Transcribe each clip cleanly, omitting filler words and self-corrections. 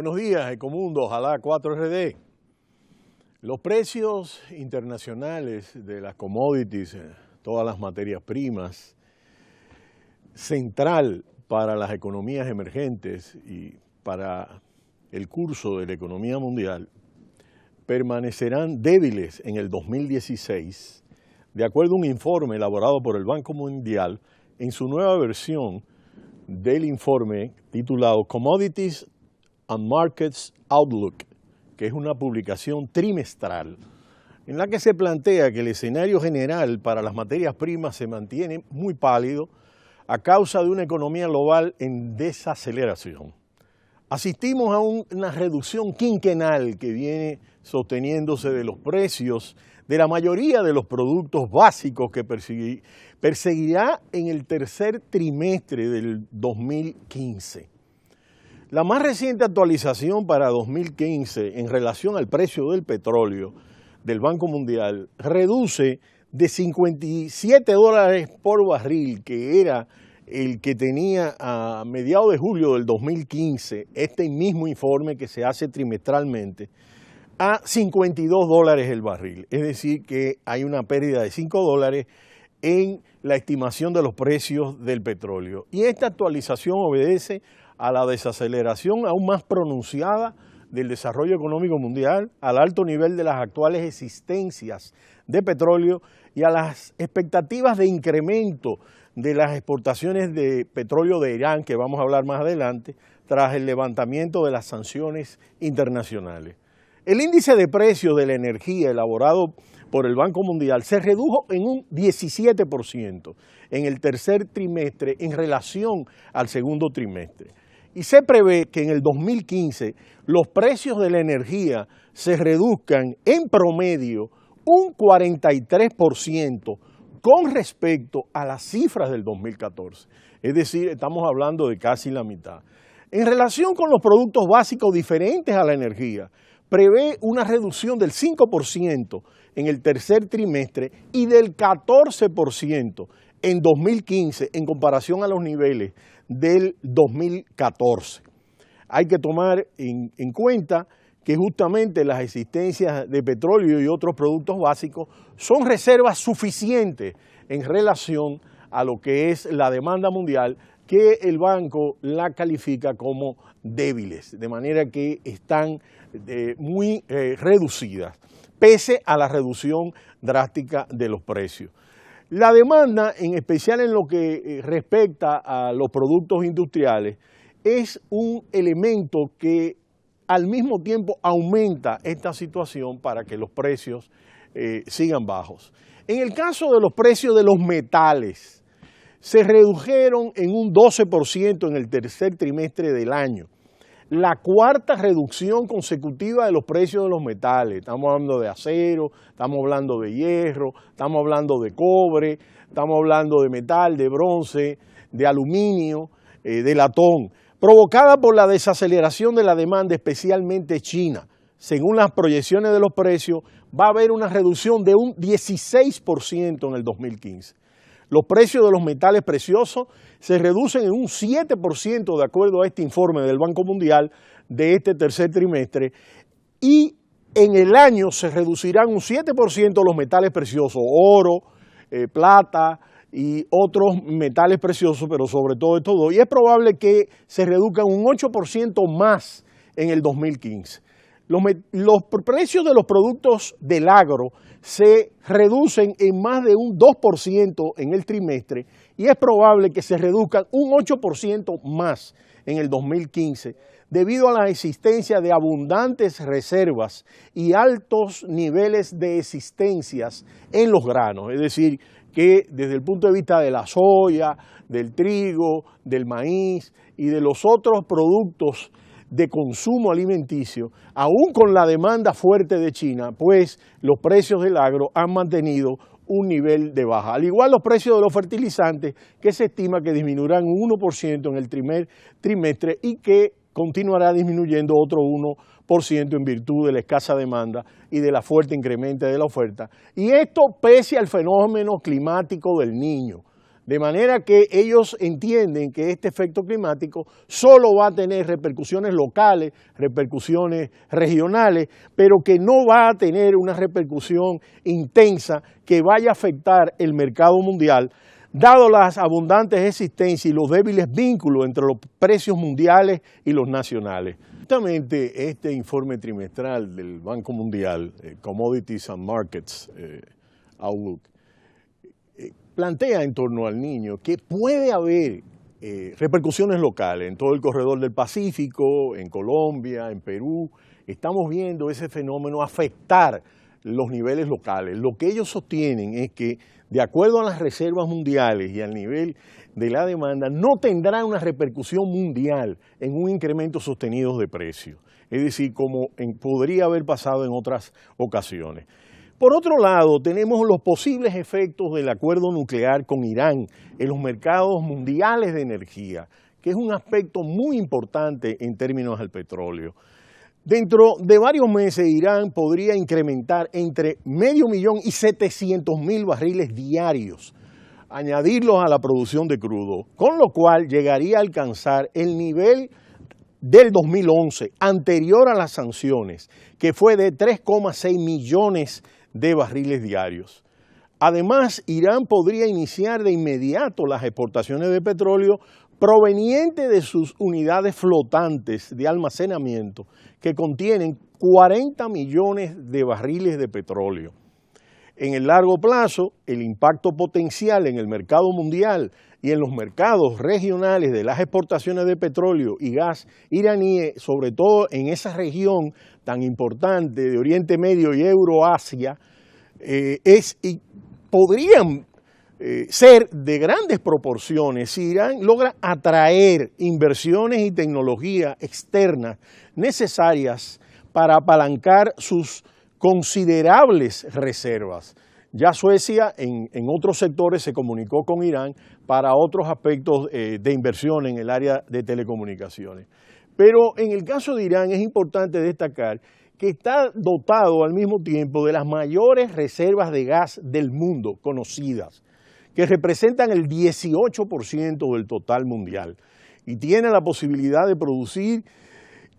Buenos días, Ecomundo, ojalá 4RD. Los precios internacionales de las commodities, todas las materias primas, central para las economías emergentes y para el curso de la economía mundial, permanecerán débiles en el 2016, de acuerdo a un informe elaborado por el Banco Mundial en su nueva versión del informe titulado Commodities and Markets Outlook, que es una publicación trimestral en la que se plantea que el escenario general para las materias primas se mantiene muy pálido a causa de una economía global en desaceleración. Asistimos a una reducción quinquenal que viene sosteniéndose de los precios de la mayoría de los productos básicos que perseguirá en el tercer trimestre del 2015. La más reciente actualización para 2015 en relación al precio del petróleo del Banco Mundial reduce de $57 por barril, que era el que tenía a mediados de julio del 2015, este mismo informe que se hace trimestralmente, a $52 el barril. Es decir, que hay una pérdida de $5 en la estimación de los precios del petróleo. Y esta actualización obedece a la desaceleración aún más pronunciada del desarrollo económico mundial, al alto nivel de las actuales existencias de petróleo y a las expectativas de incremento de las exportaciones de petróleo de Irán, que vamos a hablar más adelante, tras el levantamiento de las sanciones internacionales. El índice de precios de la energía elaborado por el Banco Mundial se redujo en un 17% en el tercer trimestre en relación al segundo trimestre. Y se prevé que en el 2015 los precios de la energía se reduzcan en promedio un 43% con respecto a las cifras del 2014. Es decir, estamos hablando de casi la mitad. En relación con los productos básicos diferentes a la energía, prevé una reducción del 5% en el tercer trimestre y del 14% en 2015 en comparación a los niveles del 2014. Hay que tomar en cuenta que justamente las existencias de petróleo y otros productos básicos son reservas suficientes en relación a lo que es la demanda mundial, que el banco la califica como débiles, de manera que están muy reducidas, pese a la reducción drástica de los precios. La demanda, en especial en lo que respecta a los productos industriales, es un elemento que al mismo tiempo aumenta esta situación para que los precios sigan bajos. En el caso de los precios de los metales, se redujeron en un 12% en el tercer trimestre del año. La cuarta reducción consecutiva de los precios de los metales. Estamos hablando de acero, estamos hablando de hierro, estamos hablando de cobre, estamos hablando de metal, de bronce, de aluminio, de latón, provocada por la desaceleración de la demanda, especialmente China. Según las proyecciones de los precios, va a haber una reducción de un 16% en el 2015. Los precios de los metales preciosos se reducen en un 7% de acuerdo a este informe del Banco Mundial de este tercer trimestre, y en el año se reducirán un 7% los metales preciosos, oro, plata y otros metales preciosos, pero sobre todo estos dos, y es probable que se reduzcan un 8% más en el 2015. Los precios de los productos del agro se reducen en más de un 2% en el trimestre y es probable que se reduzcan un 8% más en el 2015 debido a la existencia de abundantes reservas y altos niveles de existencias en los granos. Es decir, que desde el punto de vista de la soya, del trigo, del maíz y de los otros productos de consumo alimenticio, aún con la demanda fuerte de China, pues los precios del agro han mantenido un nivel de baja. Al igual los precios de los fertilizantes, que se estima que disminuirán un 1% en el primer trimestre y que continuará disminuyendo otro 1% en virtud de la escasa demanda y de la fuerte incremento de la oferta. Y esto pese al fenómeno climático del Niño. De manera que ellos entienden que este efecto climático solo va a tener repercusiones locales, repercusiones regionales, pero que no va a tener una repercusión intensa que vaya a afectar el mercado mundial, dado las abundantes existencias y los débiles vínculos entre los precios mundiales y los nacionales. Justamente este informe trimestral del Banco Mundial, Commodities and Markets Outlook, plantea en torno al niño que puede haber repercusiones locales en todo el corredor del Pacífico, en Colombia, en Perú. Estamos viendo ese fenómeno afectar los niveles locales. Lo que ellos sostienen es que, de acuerdo a las reservas mundiales y al nivel de la demanda, no tendrá una repercusión mundial en un incremento sostenido de precios. Es decir, como podría haber pasado en otras ocasiones. Por otro lado, tenemos los posibles efectos del acuerdo nuclear con Irán en los mercados mundiales de energía, que es un aspecto muy importante en términos del petróleo. Dentro de varios meses, Irán podría incrementar entre 500.000 y 700.000 barriles diarios, añadirlos a la producción de crudo, con lo cual llegaría a alcanzar el nivel del 2011, anterior a las sanciones, que fue de 3,6 millones de barriles diarios. Además, Irán podría iniciar de inmediato las exportaciones de petróleo provenientes de sus unidades flotantes de almacenamiento, que contienen 40 millones de barriles de petróleo. En el largo plazo, el impacto potencial en el mercado mundial y en los mercados regionales de las exportaciones de petróleo y gas iraníes, sobre todo en esa región tan importante de Oriente Medio y Euroasia, podrían ser de grandes proporciones si Irán logra atraer inversiones y tecnologías externas necesarias para apalancar sus considerables reservas. Ya Suecia en otros sectores se comunicó con Irán para otros aspectos de inversión en el área de telecomunicaciones. Pero en el caso de Irán es importante destacar que está dotado al mismo tiempo de las mayores reservas de gas del mundo conocidas, que representan el 18% del total mundial, y tiene la posibilidad de producir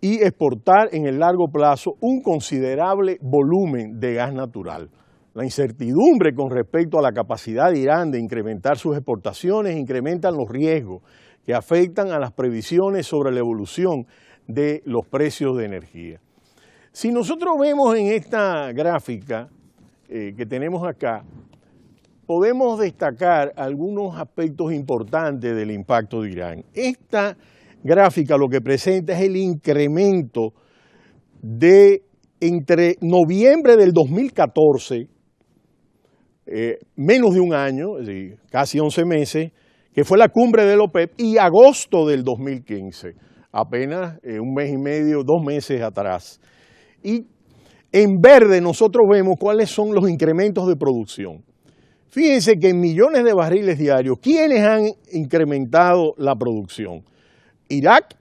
y exportar en el largo plazo un considerable volumen de gas natural. La incertidumbre con respecto a la capacidad de Irán de incrementar sus exportaciones incrementan los riesgos que afectan a las previsiones sobre la evolución de los precios de energía. Si nosotros vemos en esta gráfica que tenemos acá, podemos destacar algunos aspectos importantes del impacto de Irán. Esta gráfica lo que presenta es el incremento de entre noviembre del 2014, menos de un año, es decir, casi 11 meses, que fue la cumbre de la OPEP, y agosto del 2015, apenas un mes y medio, 2 meses atrás. Y en verde nosotros vemos cuáles son los incrementos de producción. Fíjense que en millones de barriles diarios, ¿quiénes han incrementado la producción? Irak,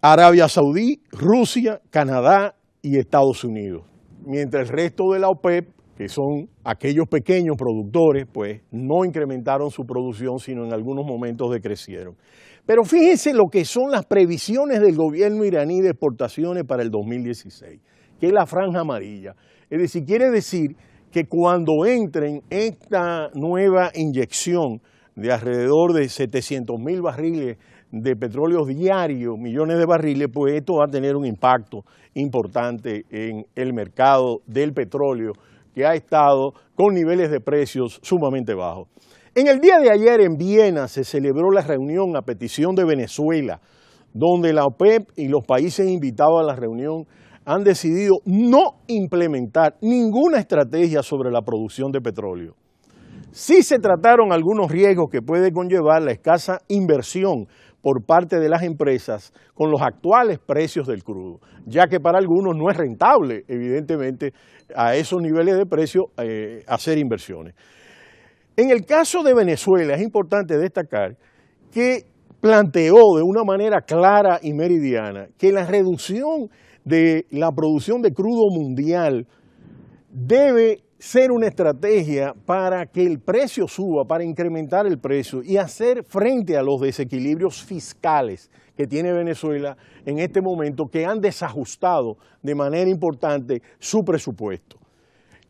Arabia Saudí, Rusia, Canadá y Estados Unidos. Mientras el resto de la OPEP, que son aquellos pequeños productores, pues no incrementaron su producción, sino en algunos momentos decrecieron. Pero fíjense lo que son las previsiones del gobierno iraní de exportaciones para el 2016, que es la franja amarilla. Es decir, quiere decir que cuando entren esta nueva inyección de alrededor de 700.000 barriles de petróleo diario, millones de barriles, pues esto va a tener un impacto importante en el mercado del petróleo, que ha estado con niveles de precios sumamente bajos. En el día de ayer en Viena se celebró la reunión a petición de Venezuela, donde la OPEP y los países invitados a la reunión han decidido no implementar ninguna estrategia sobre la producción de petróleo. Sí se trataron algunos riesgos que puede conllevar la escasa inversión por parte de las empresas con los actuales precios del crudo, ya que para algunos no es rentable, evidentemente, a esos niveles de precio hacer inversiones. En el caso de Venezuela es importante destacar que planteó de una manera clara y meridiana que la reducción de la producción de crudo mundial debe ser una estrategia para que el precio suba, para incrementar el precio y hacer frente a los desequilibrios fiscales que tiene Venezuela en este momento, que han desajustado de manera importante su presupuesto,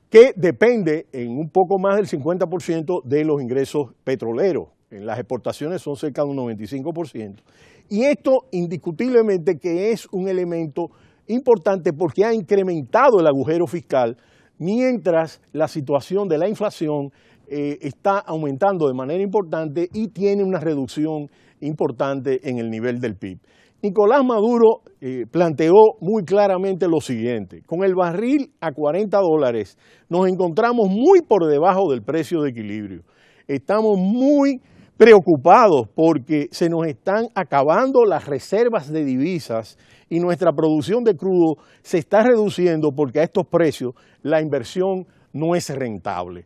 que depende en un poco más del 50% de los ingresos petroleros. En las exportaciones son cerca de un 95%. Y esto indiscutiblemente que es un elemento importante porque ha incrementado el agujero fiscal, mientras la situación de la inflación está aumentando de manera importante y tiene una reducción importante en el nivel del PIB. Nicolás Maduro planteó muy claramente lo siguiente: con el barril a $40 nos encontramos muy por debajo del precio de equilibrio. Estamos muy preocupados porque se nos están acabando las reservas de divisas y nuestra producción de crudo se está reduciendo porque a estos precios la inversión no es rentable.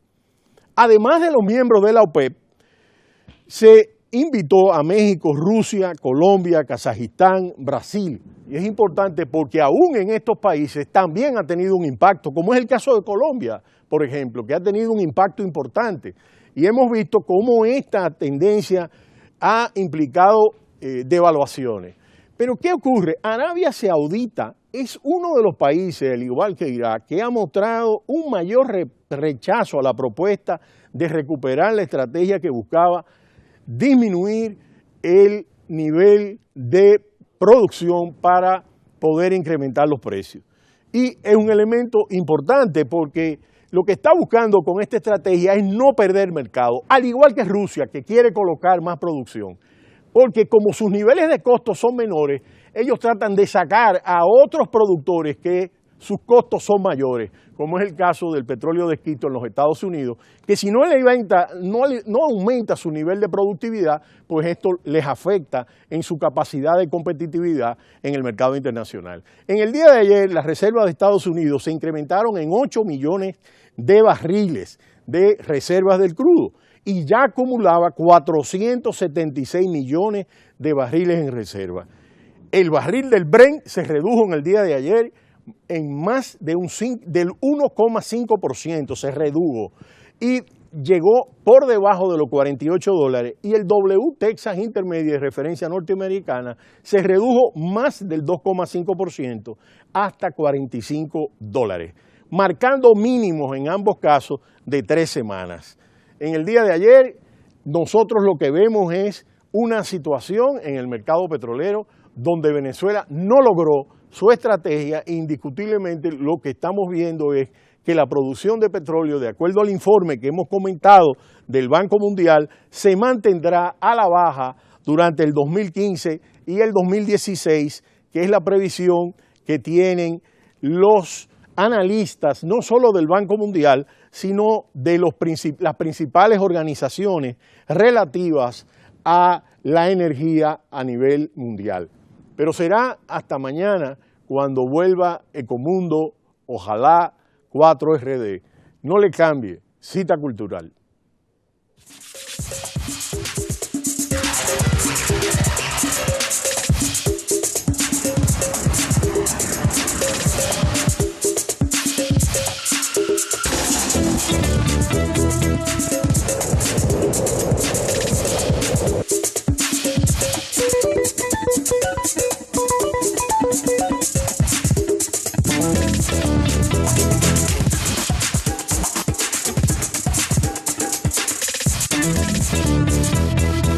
Además de los miembros de la OPEP, se invitó a México, Rusia, Colombia, Kazajistán, Brasil. Y es importante porque aún en estos países también ha tenido un impacto, como es el caso de Colombia, por ejemplo, que ha tenido un impacto importante. Y hemos visto cómo esta tendencia ha implicado devaluaciones. Pero ¿qué ocurre? Arabia Saudita es uno de los países, al igual que Irak, que ha mostrado un mayor rechazo a la propuesta de recuperar la estrategia que buscaba disminuir el nivel de producción para poder incrementar los precios. Y es un elemento importante porque lo que está buscando con esta estrategia es no perder mercado, al igual que Rusia, que quiere colocar más producción. Porque como sus niveles de costos son menores, ellos tratan de sacar a otros productores que sus costos son mayores, como es el caso del petróleo de esquisto en los Estados Unidos, que si no aumenta su nivel de productividad, pues esto les afecta en su capacidad de competitividad en el mercado internacional. En el día de ayer, las reservas de Estados Unidos se incrementaron en 8 millones de barriles de reservas del crudo y ya acumulaba 476 millones de barriles en reserva. El barril del Brent se redujo en el día de ayer en más del 1,5%, se redujo y llegó por debajo de los $48, y el W Texas Intermediate de referencia norteamericana se redujo más del 2,5% hasta $45, marcando mínimos en ambos casos de 3 semanas. En el día de ayer nosotros lo que vemos es una situación en el mercado petrolero donde Venezuela no logró su estrategia. Indiscutiblemente lo que estamos viendo es que la producción de petróleo, de acuerdo al informe que hemos comentado del Banco Mundial, se mantendrá a la baja durante el 2015 y el 2016, que es la previsión que tienen los analistas, no solo del Banco Mundial, sino de las principales organizaciones relativas a la energía a nivel mundial. Pero será hasta mañana cuando vuelva Ecomundo, ojalá 4RD. No le cambie, cita cultural.